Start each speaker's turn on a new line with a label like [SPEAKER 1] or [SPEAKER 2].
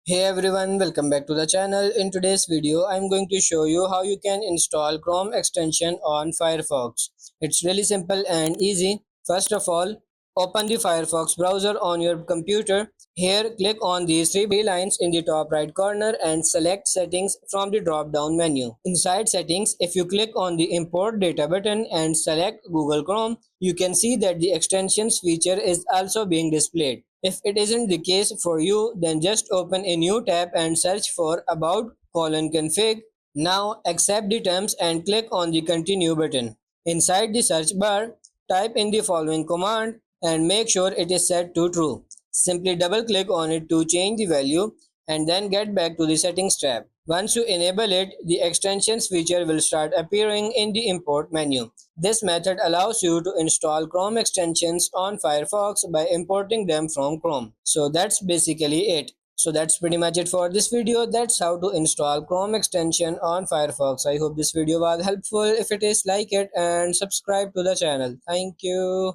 [SPEAKER 1] Hey everyone, welcome back to the channel. In today's video, I'm going to show you how you can install Chrome extension on Firefox. It's really simple and easy. First of all, open the Firefox browser on your computer. Here, click on these three lines in the top right corner and select Settings from the drop-down menu. Inside Settings, if you click on the Import Data button and select Google Chrome, you can see that the extensions feature is also being displayed. If it isn't the case for you, then just open a new tab and search for about:config. Now accept the terms and click on the continue button. Inside the search bar, type in the following command and make sure it is set to true. Simply double click on it to change the value and then get back to the settings tab. Once you enable it, the extensions feature will start appearing in the import menu. This method allows you to install Chrome extensions on Firefox by importing them from Chrome. So that's basically it. So that's pretty much it for this video. That's how to install Chrome extension on Firefox. I hope this video was helpful. If it is, like it and subscribe to the channel. Thank you.